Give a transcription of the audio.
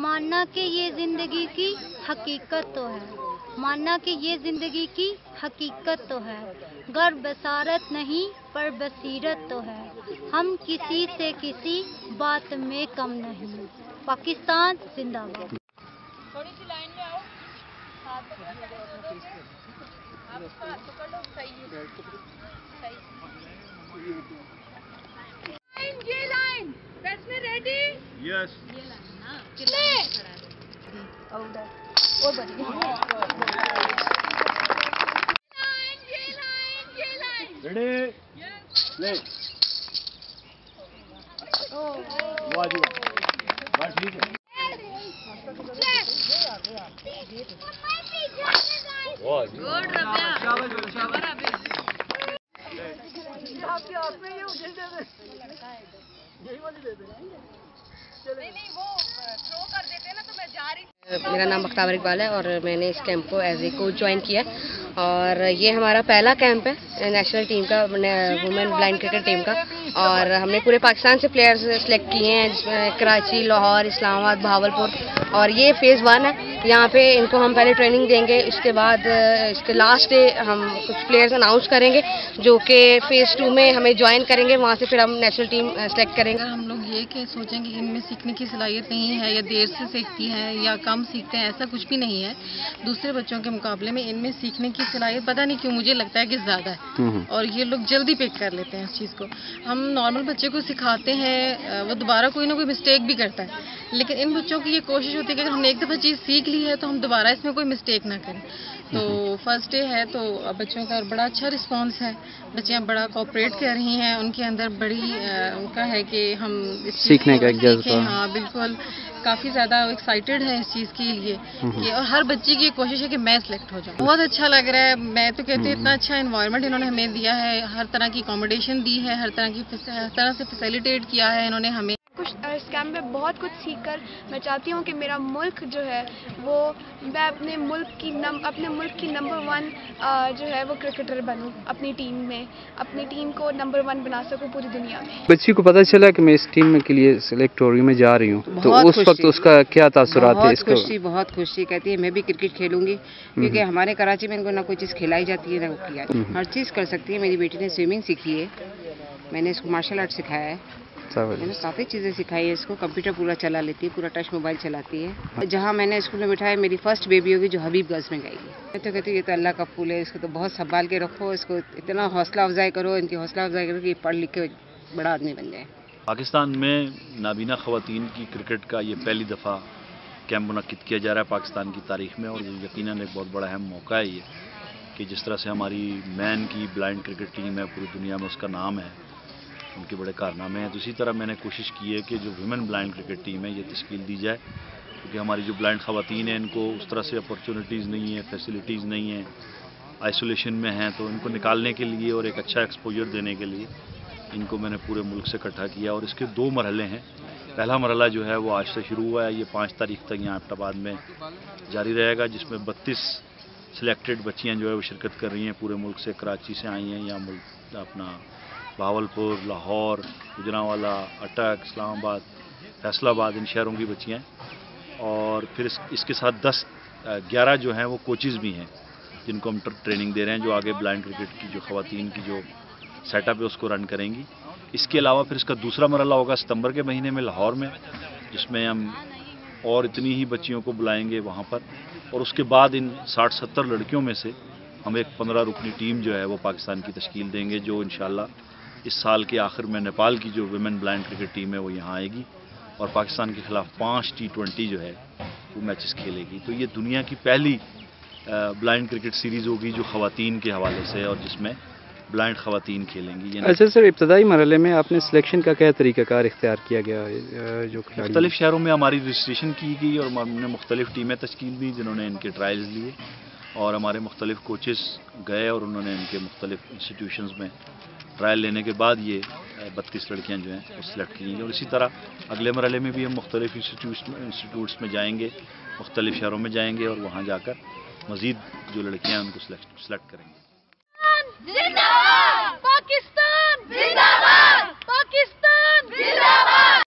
मानना कि ये जिंदगी की हकीकत तो है, मानना कि ये जिंदगी की हकीकत तो है, गर बसारत नहीं पर बसीरत तो है, हम किसी से किसी बात में कम नहीं। पाकिस्तान जिंदाबाद। थोड़ी सी लाइन में आओ, हाथ पकड़ दो, आप उसका हाथ पकड़ लो, सही है, सही। ये लाइन बैट्समैन रेडी, यस, ये लाइन ना प्ले आउट है और बढ़िया रेडी प्ले। वाह जी वाह, बात ठीक है। गुड रबिया, शाबाश रबिया। आपके हाथ में ये उछल दे, यही वाली दे दे। नहीं वो थ्रो कर देते ना, तो मैं जा रही। मेरा नाम बख्तावर इकबाल है और मैंने इस कैंप को एज ए कोच ज्वाइन किया और ये हमारा पहला कैंप है नेशनल टीम का, वुमेन ब्लाइंड क्रिकेट टीम का। और हमने पूरे पाकिस्तान से प्लेयर्स सेलेक्ट किए हैं, जिसमें कराची, लाहौर, इस्लामाबाद, भावलपुर। और ये फेज़ 1 है। यहाँ पे इनको हम पहले ट्रेनिंग देंगे, इसके बाद इसके लास्ट डे हम कुछ प्लेयर्स अनाउंस करेंगे जो कि फेज़ 2 में हमें ज्वाइन करेंगे। वहाँ से फिर हम नेशनल टीम सेलेक्ट करेंगे। हम लोग ये कि सोचें कि इनमें सीखने की सलाहियत नहीं है या देर से सीखती हैं या कम सीखते हैं, ऐसा कुछ भी नहीं है। दूसरे बच्चों के मुकाबले में इनमें सीखने की सलाहियत पता नहीं क्यों मुझे लगता है कि ज़्यादा है और ये लोग जल्दी पिक कर लेते हैं इस चीज़ को। हम नॉर्मल बच्चे को सिखाते हैं, वो दोबारा कोई ना कोई मिस्टेक भी करता है, लेकिन इन बच्चों की ये कोशिश होती है कि अगर हमने एक दफ़ा चीज़ सीख ली है तो हम दोबारा इसमें कोई मिस्टेक ना करें। तो फर्स्ट डे है तो बच्चों का बड़ा अच्छा रिस्पांस है, बच्चियाँ बड़ा कोऑपरेट कर रही हैं, उनके अंदर बड़ी उनका है कि हम इस सीखने का एक जज्बा। हाँ बिल्कुल, काफ़ी ज़्यादा एक्साइटेड है इस चीज़ के लिए कि और हर बच्ची की कोशिश है कि मैं सिलेक्ट हो जाऊँ। बहुत अच्छा लग रहा है, मैं तो कहती हूँ इतना अच्छा एनवायरनमेंट इन्होंने हमें दिया है, हर तरह की अकोमोडेशन दी है, हर तरह से फैसिलिटेट किया है इन्होंने हमें। कुछ इस कैंप में बहुत कुछ सीखकर मैं चाहती हूँ कि मेरा मुल्क जो है वो, मैं अपने मुल्क की नंबर 1 जो है वो क्रिकेटर बनूँ, अपनी टीम में अपनी टीम को नंबर 1 बना सकूँ पूरी दुनिया में। बच्ची को पता चला कि मैं इस टीम के लिए सिलेक्ट हो रही हूँ, मैं जा रही हूँ, तो उस वक्त उसका क्या तासुरात थे? इसको बहुत खुशी कहती है मैं भी क्रिकेट खेलूंगी, क्योंकि हमारे कराची में इनको ना कोई चीज़ खिलाई जाती है ना वो किया, हर चीज़ कर सकती है। मेरी बेटी ने स्विमिंग सीखी है, मैंने इसको मार्शल आर्ट सिखाया है, मैंने काफ़ी चीज़ें सिखाई है इसको। कंप्यूटर पूरा चला लेती है, पूरा टच मोबाइल चलाती है। जहाँ मैंने स्कूल में बिठाया, मेरी फर्स्ट बेबी होगी जो हबीब गर्ल्स में गई है। मैं तो कहती हूँ ये तो अल्लाह का फूल है, इसको तो बहुत संभाल के रखो, इसको इतना हौसला अफजाई करो, इनकी हौसला अफजाई करो कि पढ़ लिख के बड़ा आदमी बन जाए। पाकिस्तान में नाबीना ख़वातीन की क्रिकेट का ये पहली दफ़ा कैंप मुनक्किद किया जा रहा है पाकिस्तान की तारीख में, और यकीनन एक बहुत बड़ा अहम मौका है ये कि जिस तरह से हमारी मैन की ब्लाइंड क्रिकेट टीम है, पूरी दुनिया में उसका नाम है, उनके बड़े कारनामे हैं। तो इसी तरह मैंने कोशिश की है कि जो वुमेन ब्लाइंड क्रिकेट टीम है ये तश्कील दी जाए, क्योंकि हमारी जो ब्लाइंड ख़वातीन हैं इनको उस तरह से अपॉर्चुनिटीज़ नहीं है, फैसिलिटीज़ नहीं है, आइसोलेशन में हैं। तो इनको निकालने के लिए और एक अच्छा एक्सपोजर देने के लिए इनको मैंने पूरे मुल्क से इकट्ठा किया, और इसके 2 मरहले हैं। पहला मरहला जो है वो आज से शुरू हुआ है, ये 5 तारीख तक यहाँ एबटाबाद में जारी रहेगा, जिसमें 32 सिलेक्टेड बच्चियाँ जो है वो शिरकत कर रही हैं पूरे मुल्क से। कराची से आई हैं, यहाँ मुल्क अपना भावलपुर, लाहौर, गुजरांवाला, अटक, इस्लामाबाद, फैसलाबाद, इन शहरों की बच्चियाँ हैं। और फिर इसके साथ 11 जो हैं वो कोचेज़ भी हैं जिनको हम ट्रेनिंग दे रहे हैं, जो आगे ब्लाइंड क्रिकेट की जो ख़वातीन की जो सेटअप है उसको रन करेंगी। इसके अलावा फिर इसका दूसरा मरहला होगा सितंबर के महीने में लाहौर में, जिसमें हम और इतनी ही बच्चियों को बुलाएंगे वहाँ पर। और उसके बाद इन 60-70 लड़कियों में से हम एक 15 रुकनी टीम जो है वो पाकिस्तान की तश्कील देंगे, जो इंशाल्लाह इस साल के आखिर में नेपाल की जो वुमेन ब्लाइंड क्रिकेट टीम है वो यहाँ आएगी और पाकिस्तान के खिलाफ 5 T20 जो है वो मैचेस खेलेगी। तो ये दुनिया की पहली ब्लाइंड क्रिकेट सीरीज़ होगी जो ख़वातीन के हवाले से, और जिसमें ब्लाइंड ख़वातीन खेलेंगी। अच्छा सर, इब्तदाई मरहले में आपने सिलेक्शन का क्या तरीक़ाकार इख्तियार किया गया? जो मुख्तलिफ़ शहरों में हमारी रजिस्ट्रेशन की गई और हमने मुख्तलिफ़ टीमें तश्कील दी जिन्होंने इनके ट्रायल्स लिए, और हमारे मुख्तलिफ़ कोचेस गए और उन्होंने इनके मुख्तलिफ़ इंस्टीट्यूशंस में ट्रायल लेने के बाद ये 32 लड़कियाँ जो हैं वो सिलेक्ट की गई। और इसी तरह अगले मरहले में भी हम मुख्तलिफ़ इंस्टीट्यूट्स में जाएंगे, मुख्तलिफ़ शहरों में जाएंगे और वहाँ जाकर मज़ीद जो लड़कियाँ हैं उनको सिलेक्ट करेंगे। जिंदाबाद पाकिस्तान, जिंदाबाद।